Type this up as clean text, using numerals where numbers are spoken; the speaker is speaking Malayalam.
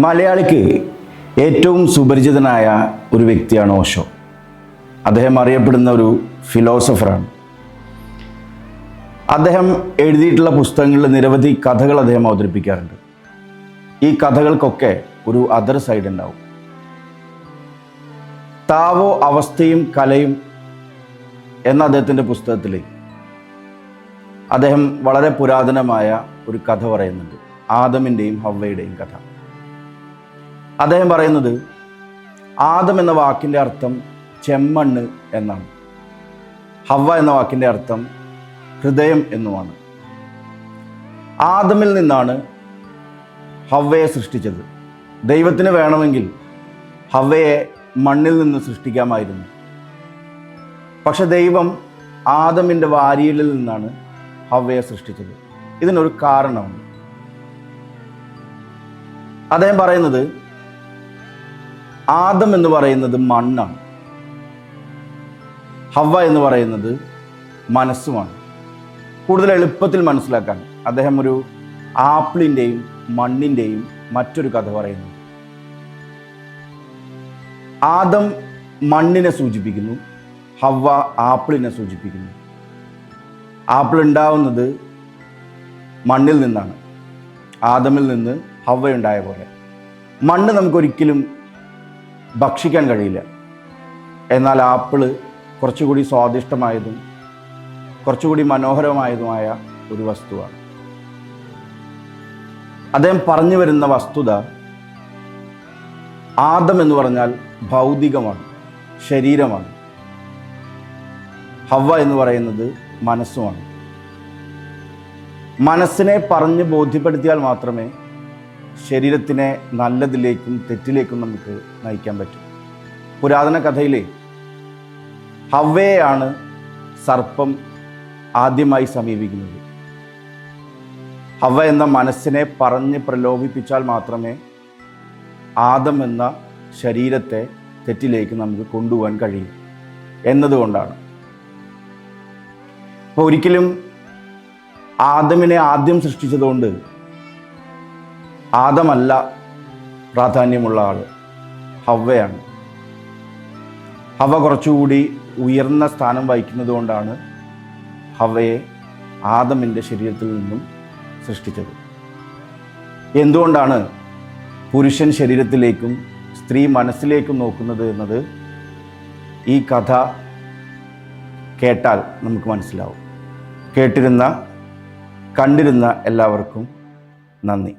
മലയാളിക്ക് ഏറ്റവും സുപരിചിതനായ ഒരു വ്യക്തിയാണ് ഓഷോ. അദ്ദേഹം അറിയപ്പെടുന്ന ഒരു ഫിലോസഫറാണ്. അദ്ദേഹം എഴുതിയിട്ടുള്ള പുസ്തകങ്ങളിൽ നിരവധി കഥകൾ അദ്ദേഹം അവതരിപ്പിക്കാറുണ്ട്. ഈ കഥകൾക്കൊക്കെ ഒരു അതർ സൈഡ് ഉണ്ടാവും. താവോ അവസ്ഥയും കലയും എന്ന അദ്ദേഹത്തിൻ്റെ പുസ്തകത്തിൽ അദ്ദേഹം വളരെ പുരാതനമായ ഒരു കഥ പറയുന്നുണ്ട്. ആദമിൻ്റെയും ഹവ്വയുടെയും കഥ. അദ്ദേഹം പറയുന്നത് ആദം എന്ന വാക്കിൻ്റെ അർത്ഥം ചെമ്മണ്ണ് എന്നാണ്. ഹവ്വ എന്ന വാക്കിൻ്റെ അർത്ഥം ഹൃദയം എന്നുമാണ്. ആദമിൽ നിന്നാണ് ഹവ്വയെ സൃഷ്ടിച്ചത്. ദൈവത്തിന് വേണമെങ്കിൽ ഹവ്വയെ മണ്ണിൽ നിന്ന് സൃഷ്ടിക്കാമായിരുന്നു. പക്ഷെ ദൈവം ആദമിൻ്റെ വാരിയലിൽ നിന്നാണ് ഹവ്വയെ സൃഷ്ടിച്ചത്. ഇതിനൊരു കാരണമുണ്ട്. അദ്ദേഹം പറയുന്നത് ആദം എന്ന് പറയുന്നത് മണ്ണാണ്, ഹവ്വ എന്ന് പറയുന്നത് മനസ്സുമാണ്. കൂടുതൽ എളുപ്പത്തിൽ മനസ്സിലാക്കാൻ അദ്ദേഹം ഒരു ആപ്പിളിൻ്റെയും മണ്ണിൻ്റെയും മറ്റൊരു കഥ പറയുന്നു. ആദം മണ്ണിനെ സൂചിപ്പിക്കുന്നു, ഹവ്വ ആപ്പിളിനെ സൂചിപ്പിക്കുന്നു. ആപ്പിൾ ഉണ്ടാവുന്നത് മണ്ണിൽ നിന്നാണ്, ആദമിൽ നിന്ന് ഹവ്വ ഉണ്ടായ പോലെ. മണ്ണ് നമുക്കൊരിക്കലും ഭക്ഷിക്കാൻ കഴിയില്ല. എന്നാൽ ആപ്പിള് കുറച്ചുകൂടി സ്വാദിഷ്ടമായതും കുറച്ചുകൂടി മനോഹരമായതുമായ ഒരു വസ്തുവാണ്. അദ്ദേഹം പറഞ്ഞു വരുന്ന വസ്തുത, ആദം എന്ന് പറഞ്ഞാൽ ഭൗതികമാണ്, ശരീരമാണ്. ഹവ്വ എന്ന് പറയുന്നത് മനസ്സുമാണ്. മനസ്സിനെ പറഞ്ഞ് ബോധ്യപ്പെടുത്തിയാൽ മാത്രമേ ശരീരത്തിനെ നല്ലതിലേക്കും തെറ്റിലേക്കും നമുക്ക് നയിക്കാൻ പറ്റും. പുരാതന കഥയിലെ ഹവ്വയെയാണ് സർപ്പം ആദ്യമായി സമീപിക്കുന്നത്. ഹവ്വ എന്ന മനസ്സിനെ പറഞ്ഞ് പ്രലോഭിപ്പിച്ചാൽ മാത്രമേ ആദം എന്ന ശരീരത്തെ തെറ്റിലേക്ക് നമുക്ക് കൊണ്ടുപോകാൻ കഴിയും എന്നതുകൊണ്ടാണ്. അപ്പോൾ ഒരിക്കലും ആദമിനെ ആദ്യം സൃഷ്ടിച്ചതുകൊണ്ട് ആദമല്ല പ്രാധാന്യമുള്ള ആൾ, ഹവ്വയാണ്. ഹവ്വ കുറച്ചുകൂടി ഉയർന്ന സ്ഥാനം വഹിക്കുന്നത് കൊണ്ടാണ് ഹവ്വയെ ആദമിൻ്റെ ശരീരത്തിൽ നിന്നും സൃഷ്ടിച്ചത്. എന്തുകൊണ്ടാണ് പുരുഷൻ ശരീരത്തിലേക്കും സ്ത്രീ മനസ്സിലേക്കും നോക്കുന്നത് എന്നത് ഈ കഥ കേട്ടാൽ നമുക്ക് മനസ്സിലാവും. കണ്ടിരുന്ന എല്ലാവർക്കും നന്ദി.